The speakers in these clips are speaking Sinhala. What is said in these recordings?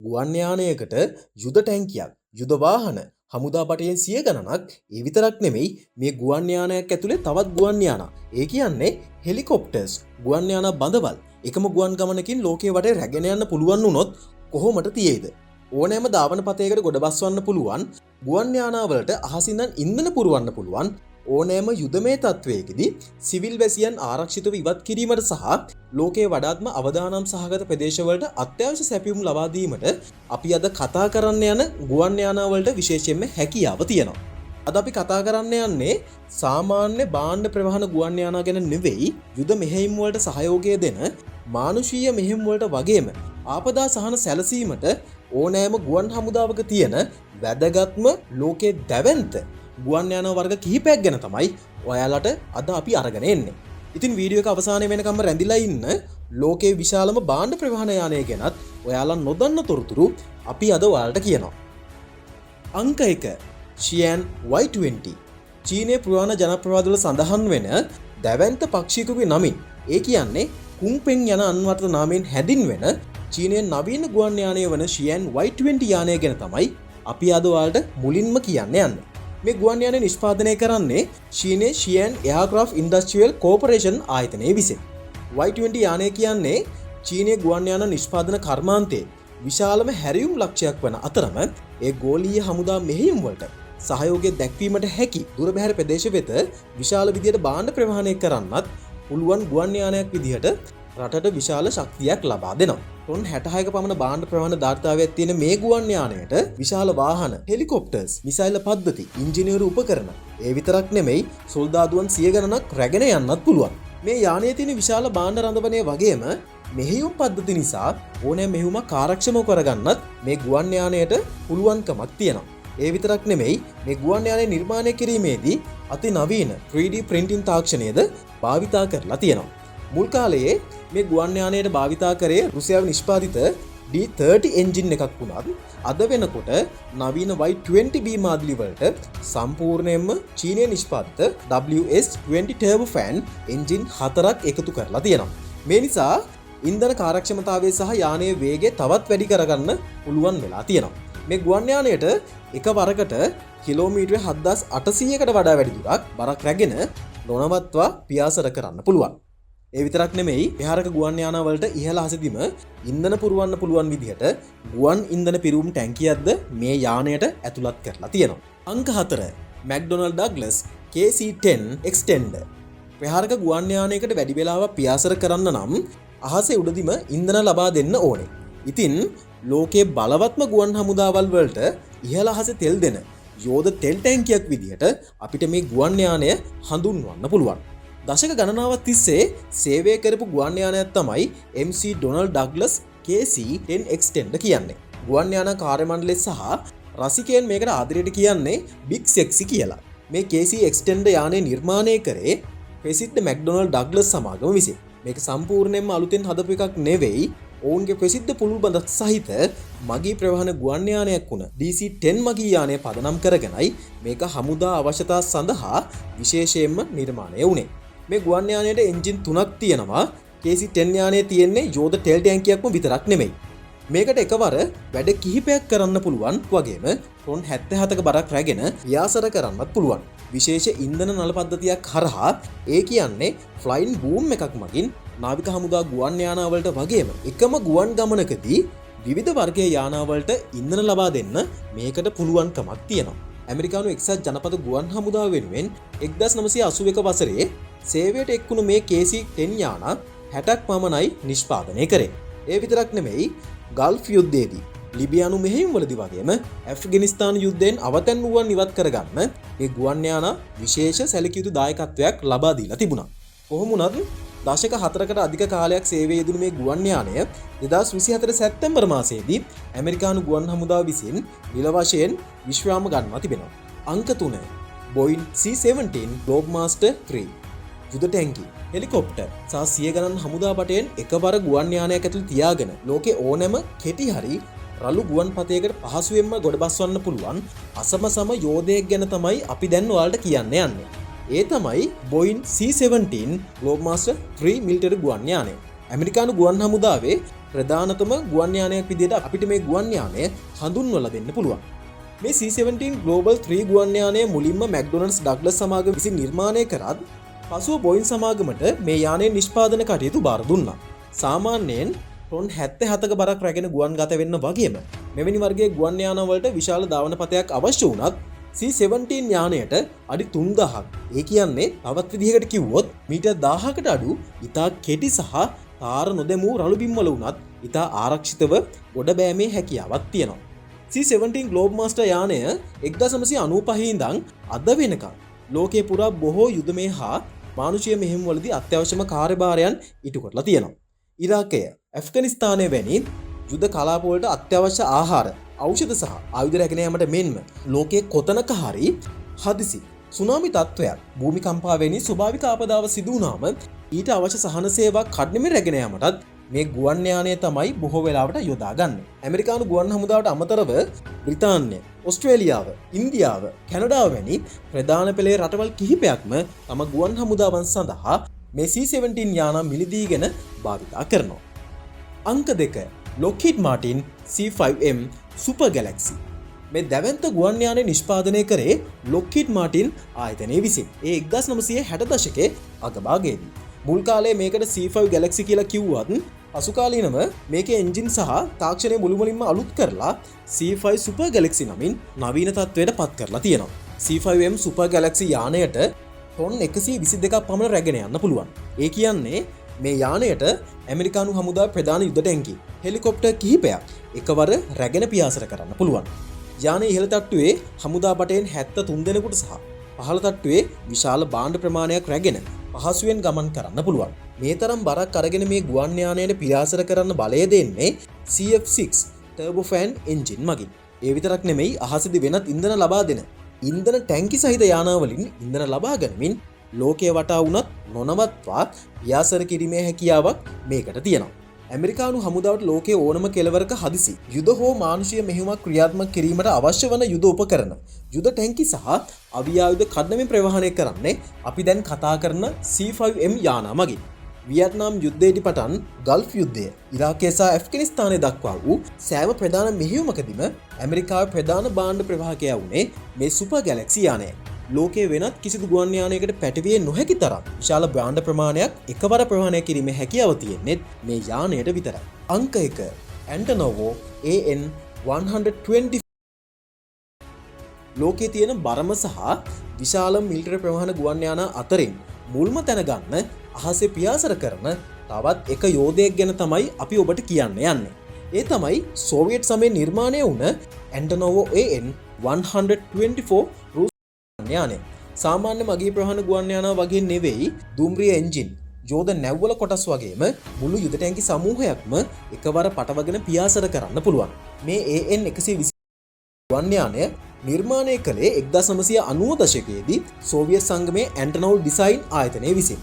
ගුවන් යානයකට යුද ටැංකියක්, යුද වාහන, හමුදා බටයෙන් සිය ගණනක් ඒ විතරක් නෙමෙයි මේ ගුවන් යානයක් ඇතුලේ තවත් ගුවන් යානා. ඒ කියන්නේ හෙලිකොප්ටර්ස්, ගුවන් යානා බඳවල් එකම ගුවන් ගමනකින් ලෝකයේ වටේ රැගෙන යන්න පුළුවන් වුණොත් කොහොමද තියෙයිද? ඕනෑම ධාවන පතයකට ගොඩ බස්වන්න පුළුවන් ගුවන් යානාවලට අහසින් ඉන්ධන පුරවන්න පුළුවන් ඕනෑම යුදමය තත්වයකදී සිවිල් වැසියන් ආරක්ෂිතව ඉවත් කිරීමට සහ ලෝකයේ වඩාත්ම අවදානම් සහගත ප්‍රදේශවලට අත්‍යවශ්‍ය සැපයුම් ලබා දීමට අපි අද කතා කරන්න යන ගුවන් යානාවලට විශේෂයෙන්ම හැකියාව තියෙනවා. අද අපි කතා කරන්න යන්නේ සාමාන්‍ය භාණ්ඩ ප්‍රවාහන ගුවන් යානා ගැන නෙවෙයි, යුද මෙහෙයුම් වලට සහයෝගය දෙන මානුෂීය මෙහෙයුම් වලට වගේම ආපදා සහන සැලසීමට ඕනෑම ගුවන් හමුදාවක තියෙන වැදගත්ම ලෝකයේ දැවැන්ත ගුවන් යාන වර්ග කිහිපයක් ගැන තමයි ඔයාලට අද අපි අරගෙන එන්නේ. ඉතින් වීඩියෝ එක අවසානයේ වෙනකම්ම රැඳිලා ඉන්න ලෝකයේ විශාලම භාණ්ඩ ප්‍රවාහන යානය ගැනත් ඔයාලා නොදන්න තොරතුරු අපි අද ඔයාලට කියනවා. අංක 1 Xi'an Y20 චීනයේ පුරාණ ජනප්‍රවාදවල සඳහන් වෙන දැවැන්ත පක්ෂියෙකුගේ නමින්, ඒ කියන්නේ කුන්පෙන් යන අන්වර්ථ නාමයෙන් හැඳින්වෙන චීනයේ නවීන ගුවන් යානය වන Xi'an Y20 යානය ගැන තමයි අපි අද ඔයාලට මුලින්ම කියන්න යන්නේ. මේ ගුවන් යානය නිෂ්පාදනය කරන්නේ චීනයේ Xi'an Aircraft Industrial Corporation ආයතනයේ විසින්. Y20 යානය කියන්නේ චීනයේ ගුවන් යාන නිෂ්පාදන කර්මාන්තයේ විශාලම හැරියුම් ලක්ෂයක් වන අතරම ඒ ගෝලීය හමුදා මෙහෙයුම් වලට සහයෝගය දැක්වීමට හැකි දුර බැහැර ප්‍රදේශ වෙත විශාල විදියට භාණ්ඩ ප්‍රවාහනය කරන්නත් පුළුවන් ගුවන් යානයක් විදිහට රටට විශාල ශක්තියක් ලබා දෙනවා. ටොන් 66ක පමණ භාණ්ඩ ප්‍රවාහන ධාරිතාවයක් තියෙන මේ ගුවන් යානයට විශාල වාහන, හෙලිකොප්ටර්ස්, මිසයිල් පද්ධති, ඉංජිනේරු උපකරණ, ඒ විතරක් නෙමෙයි සොල්දාදුවන් 100 ගණනක් රැගෙන යන්නත් පුළුවන්. මේ යානයේ තියෙන විශාල භාණ්ඩ රඳවනය වගේම මෙහෙයුම් පද්ධති නිසා ඕනෑම මෙහෙයුමක් කාර්යක්ෂමව කරගන්නත් මේ ගුවන් යානයට පුළුවන්කමක් තියෙනවා. ඒ විතරක් නෙමෙයි මේ ගුවන් යානය නිර්මාණය කිරීමේදී අති නවීන 3D printing තාක්ෂණයද භාවිතා කරලා තියෙනවා. මුල් කාලයේ මේ ගුවන් යානයට භාවිතා කරේ රුසියාව නිෂ්පාදිත D30 එන්ජින් එකක් වුණත් අද වෙනකොට නවීන Y20B මාදිලි වලට සම්පූර්ණයෙන්ම චීනයේ නිෂ්පාදිත WS20 turbofan එන්ජින් 4ක් එකතු කරලා තියෙනවා. මේ නිසා ඉන්ධන කාර්යක්ෂමතාවය සහ යානයේ වේගය තවත් වැඩි කරගන්න පුළුවන් වෙලා තියෙනවා. මේ ගුවන් යානයට එකවරකට කිලෝමීටර 7800කට වඩා වැඩි දුරක් බරක් රැගෙන නොනවත්වා පියාසර කරන්න පුළුවන්. ඒ විතරක් නෙමෙයි, විහාරක ගුවන් යානාවලට ඉහළ අහසදීම ඉන්ධන පුරවන්න පුළුවන් විදිහට ගුවන් ඉන්ධන පිරවුම් ටැංකියක්ද මේ යානයට ඇතුළත් කරලා තියෙනවා. අංක 4 McDonnell Douglas KC-10 Extender විහාරක ගුවන් යානයකට වැඩි වේලාවක් පියාසර කරන්න නම් අහසේ උඩදීම ඉන්ධන ලබා දෙන්න ඕනේ. ඉතින් ලෝකයේ බලවත්ම ගුවන් හමුදාවල් වලට ඉහළ අහසේ තෙල් දෙන යෝධ තෙල් ටැංකියක් විදිහට අපිට මේ ගුවන් යානය හඳුන්වන්න පුළුවන්. දශක ගණනාවක් තිස්සේ සේවය කරපු ගුවන් යානයක් තමයි McDonnell Douglas KC-10 Extender කියන්නේ. ගුවන් යාන කාර්ය මණ්ඩලය සහ රසිකයන් මේකට ආදරයට කියන්නේ Big Sexy කියලා. මේ KC Extender යානය නිර්මාණය කරේ ප්‍රසිද්ධ McDonnell Douglas සමාගම විසින්. මේක සම්පූර්ණයෙන්ම අලුතෙන් හදපු එකක් නෙවෙයි. ඔවුන්ගේ ප්‍රසිද්ධ පුළුල් බඳක් සහිත මගී ප්‍රවාහන ගුවන් යානයක් වුණ DC-10 මගී යානය පදනම් කරගෙනයි මේක හමුදා අවශ්‍යතා සඳහා විශේෂයෙන්ම නිර්මාණය වුණේ. මේ ගුවන් යානයට එන්ජින් 3ක් තියෙනවා. KC-10 යානයේ තියෙන්නේ යෝධ තෙල් ටැංකියක්ම විතරක් නෙමෙයි. මේකට එකවර වැඩ කිහිපයක් කරන්න පුළුවන් වගේම ටොන් 77ක බරක් රැගෙන ව්‍යාසර කරන්නත් පුළුවන්. විශේෂ ඉන්ධන නල පද්ධතියක් හරහා, ඒ කියන්නේ ෆ්ලයින් බූම් එකක් මගින් නාවික හමුදා ගුවන් යානාවලට වගේම එකම ගුවන් ගමනකදී විවිධ වර්ගයේ යානාවලට ඉන්ධන ලබා දෙන්න මේකට පුළුවන්කමක් තියෙනවා. ඇමරිකානු එක්සත් ජනපද ගුවන් හමුදාව වෙනුවෙන් 1981 වසරේ සේවයට එක්වුණු මේ KC-10 යානා 60ක් පමණයි නිෂ්පාදනය කරේ. ඒ විතරක් නෙමෙයි, ගල්ෆ් යුද්ධයේදී ලිබියානු මෙහෙයුම් වලදී වගේම ඇෆ්ගනිස්තාන යුද්ධයෙන් අවතැන් වූවන් ඉවත් කරගන්න මේ ගුවන් යානා විශේෂ සැලකිය යුතු දායකත්වයක් ලබා දීලා තිබුණා. කොහොම වුණත් දශක 4කට අධික කාලයක් සේවයේ යෙදුණු මේ ගුවන් යානය 2024 සැප්තැම්බර් මාසයේදී ඇමරිකානු ගුවන් හමුදාව විසින් නිල වශයෙන් විශ්‍රාම ගන්වා තිබෙනවා. අංක 3 Boeing C-17 Globemaster III යුද ටැංකි, හෙලිකොප්ටර් සහ 100 ගණන් හමුදා බටයෙන් එකවර ගුවන් යානයක් ඇතුළේ තියාගෙන ලෝකේ ඕනෑම කෙටි හරි රළු ගුවන් පතයකට පහසුවෙන්ම ගොඩ බස්වන්න පුළුවන් අසමසම යෝධයෙක් ගැන තමයි අපි දැන් ඔයාලට කියන්න යන්නේ. ඒ තමයි Boeing C-17 Globemaster III military ගුවන් යානය. ඇමරිකානු ගුවන් හමුදාවේ ප්‍රධානතම ගුවන් යානයක් විදිහට අපිට මේ ගුවන් යානය හඳුන්වලා දෙන්න පුළුවන්. මේ C-17 Global 3 ගුවන් යානය මුලින්ම මැක්ඩොනල්ඩ්ස් ඩග්ලස් සමාගම විසින් නිර්මාණය කරත් පසුව බෝයින් සමාගමට මේ යානයේ නිෂ්පාදන කටයුතු බාර දුන්නා. සාමාන්‍යයෙන් ටොන් 77ක බරක් රැගෙන ගුවන් ගත වෙන්න වගේම මෙවැනි වර්ගයේ ගුවන් යාන වලට විශාල ධාවන පතයක් අවශ්‍ය වුණත් C-17 යානයට අඩි 3000ක්. ඒ කියන්නේ තවත් විදිහකට කිව්වොත් මීටර් 1000කට අඩු ඉතා කෙටි සහ තාර නොදැමූ රළු බිම්වල වුණත් ඉතා ආරක්ෂිතව ගොඩ බෑමේ හැකියාවක් තියෙනවා. C-17 Globemaster යානය 1995 ඉඳන් අද වෙනකම් ලෝකයේ පුරා බොහෝ යුදමේ හා මානුෂීය මෙහෙයුම්වලදී අත්‍යවශ්‍යම කාර්යභාරයන් ඉටු කරලා තියෙනවා. ඉරාකය, ඇෆ්ගනිස්තානය වැනි යුද කලාපවලට අත්‍යවශ්‍ය ආහාර, ඖෂධ සහ ආයුධ රැගෙන යාමට මෙන්ම ලෝකයේ කොතනක හරි හදිසි සුනාමි තත්ත්වයක්, භූමිකම්පා වැනි ස්වභාවික ආපදාවක් සිදු වුණාම ඊට අවශ්‍ය සහන සේවා කඩිනමින් රැගෙන යාමටත් මේ ගුවන් යානය තමයි බොහෝ වෙලාවට යොදාගන්නේ. ඇමරිකානු ගුවන් හමුදාවට අමතරව බ්‍රිතාන්‍ය, ඕස්ට්‍රේලියාව, ඉන්දියාව, කැනඩාව වැනි ප්‍රධාන පෙළේ රටවල් කිහිපයක්ම තම ගුවන් හමුදාවන් සඳහා මේ C-17 යාන මිලදීගෙන භාවිතා කරනවා. අංක 2 Lockheed Martin C5M Super Galaxy. මේ දැවැන්ත ගුවන් යානය නිෂ්පාදනය කරේ Lockheed Martin ආයතනය විසින්. ඒ 1960 දශකයේ අගභාගයේදී. මුල් කාලේ මේකට C5 Galaxy කියලා කිව්වත් පසුකාලීනව මේකේ එන්ජින් සහ තාක්ෂණය මුළුමනින්ම අලුත් කරලා C5 Super Galaxy නමින් නවීන තත්ත්වයට පත් කරලා තියෙනවා. C5M Super Galaxy යානයට ටොන් 122ක් පමණ රැගෙන යන්න පුළුවන්. ඒ කියන්නේ මේ යානයට ඇමරිකානු හමුදා ප්‍රධාන යුද ටැංකි හෙලිකොප්ටර් කිහිපයක් එකවර රැගෙන පියාසර කරන්න පුළුවන්. යානයේ ඉහළ තට්ටුවේ හමුදා බටයෙන් 73 දෙනෙකුට සහ පහළ තට්ටුවේ විශාල භාණ්ඩ ප්‍රමාණයක් රැගෙන පහසුවෙන් ගමන් කරන්න පුළුවන්. මේ තරම් බරක් අරගෙන මේ ගුවන් යානයට පියාසර කරන්න බලය දෙන්නේ CF6 turbofan engine මගින්. ඒ විතරක් නෙමෙයි අහසේදී වෙනත් ඉන්ධන ලබා දෙන ඉන්ධන ටැංකි සහිත යානාවලින් ඉන්ධන ලබා ගනිමින් ලෝකයේ වටා වුණත් නොනවත්වා පියාසර කිරීමේ හැකියාවක් මේකට තියෙනවා. ඇමරිකානු හමුදාවට ලෝකයේ ඕනම කෙළවරක හදිසි යුද හෝ මානුෂීය මෙහෙයුමක් ක්‍රියාත්මක කිරීමට අවශ්‍ය වන යුද උපකරණ, යුද ටැංකි සහ අවියායුධ කඩනමින් ප්‍රවාහනය කරන්නේ අපි දැන් කතා කරන C5M යානා මගින්. වියට්නාම් යුද්ධයේදී පටන් ගල්ෆ් යුද්ධය, ඉරාකය සහ ඇෆ්ගනිස්තානය දක්වා වූ සෑම ප්‍රධාන මෙහෙයුමකදීම ඇමරිකාවේ ප්‍රධාන භාණ්ඩ ප්‍රවාහකයා වුණේ මේ සුපර් ගැලැක්සි යානයයි. ලෝකයේ වෙනත් කිසිදු ගුවන් යානයකට පැටවිය නොහැකි තරම් විශාල භාණ්ඩ ප්‍රමාණයක් එකවර ප්‍රවාහනය කිරීමේ හැකියාව තියෙන්නේ මේ යානයට විතරයි. අංක 1 Antonov AN-120 ලෝකයේ තියෙන බරම සහ විශාල මිලිටරි ප්‍රවාහන ගුවන් යාන අතරින් මුල්ම තැන ගන්න අහසේ පියාසර කරන තවත් එක යෝධයෙක් ගැන තමයි අපි ඔබට කියන්න යන්නේ. ඒ තමයි සෝවියට් සමයේ නිර්මාණය වුණ Antonov AN-124 රුස් යානය. සාමාන්‍ය මගී ප්‍රවාහන ගුවන් යානා වගේ නෙවෙයි, දුම්රිය එන්ජින්, යෝධ නැව්වල කොටස් වගේම මුළු යුද ටැංකි සමූහයක්ම එකවර පටවගෙන පියාසර කරන්න පුළුවන්. මේ AN-120 ගුවන් යානය නිර්මාණය කළේ 1990 දශකයේදී සෝවියට් සංගමයේ ඇන්ටනෝව් ඩිසයින් ආයතනය විසින්.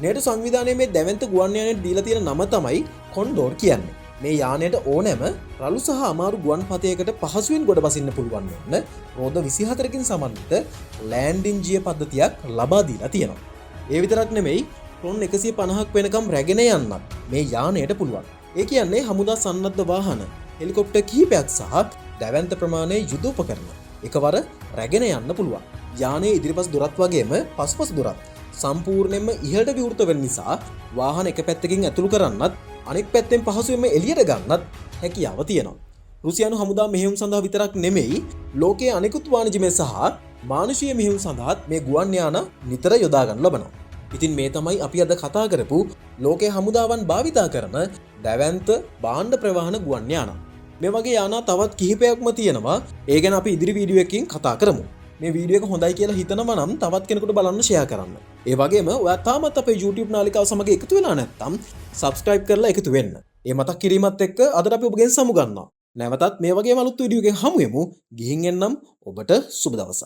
නේටෝ සංවිධානයේ මේ දැවැන්ත ගුවන් යානයට දීලා තියෙන නම තමයි කොන්ඩෝර් කියන්නේ. මේ යානයට ඕනෑම රළු සහ අමාරු ගුවන් පතයකට පහසුවෙන් ගොඩ බසින්න පුළුවන් වෙන රෝද 24කින් සමන්විත ලෑන්ඩින් ජිය පද්ධතියක් ලබා දීලා තියෙනවා. ඒ විතරක් නෙමෙයි, ටොන් 150ක් වෙනකම් රැගෙන යන්නත් මේ යානයට පුළුවන්. ඒ කියන්නේ හමුදා සන්නද්ධ වාහන, හෙලිකොප්ටර් කිහිපයක් සහ දැවැන්ත ප්‍රමාණයේ යුද උපකරණ එකවර රැගෙන යන්න පුළුවන්. යානයේ ඉදිරිපස් දොරත් වගේම පසුපස දොරත් සම්පූර්ණයෙන්ම ඉහළට විවෘත වෙන නිසා වාහන එක පැත්තකින් ඇතුළු කරන්නත් අනෙක් පැත්තෙන් පහසුවෙන්ම එළියට ගන්නත් හැකියාව තියෙනවා. රුසියානු හමුදා මෙහෙයුම් සඳහා විතරක් නෙමෙයි, ලෝකයේ අනෙකුත් වාණිජමය සහ මානුෂීය මෙහෙයුම් සඳහාත් මේ ගුවන් යාන නිතර යොදා ගන්න ලබනවා. ඉතින් මේ තමයි අපි අද කතා කරපු ලෝකයේ හමුදාවන් භාවිතා කරන දැවැන්ත භාණ්ඩ ප්‍රවාහන ගුවන් යාන. මේ වගේ යානා තවත් කිහිපයක්ම තියෙනවා. ඒ ගැන අපි ඉදිරි වීඩියෝ එකකින් කතා කරමු. මේ වීඩියෝ එක හොඳයි කියලා හිතනවා නම් තවත් කෙනෙකුට බලන්න ෂෙයා කරන්න. ඒ වගේම ඔයා තාමත් අපේ YouTube නාලිකාව සමග එකතු වෙලා නැත්නම් subscribe කරලා එකතු වෙන්න. ඒ මතක් කිරීමත් එක්ක අදට අපි ඔබගෙන් සමු ගන්නවා. නැවතත් මේ වගේම අලුත් වීඩියෝ එකකින් හමු වෙමු. ගිහින් එන්නම්. ඔබට සුබ දවසක්.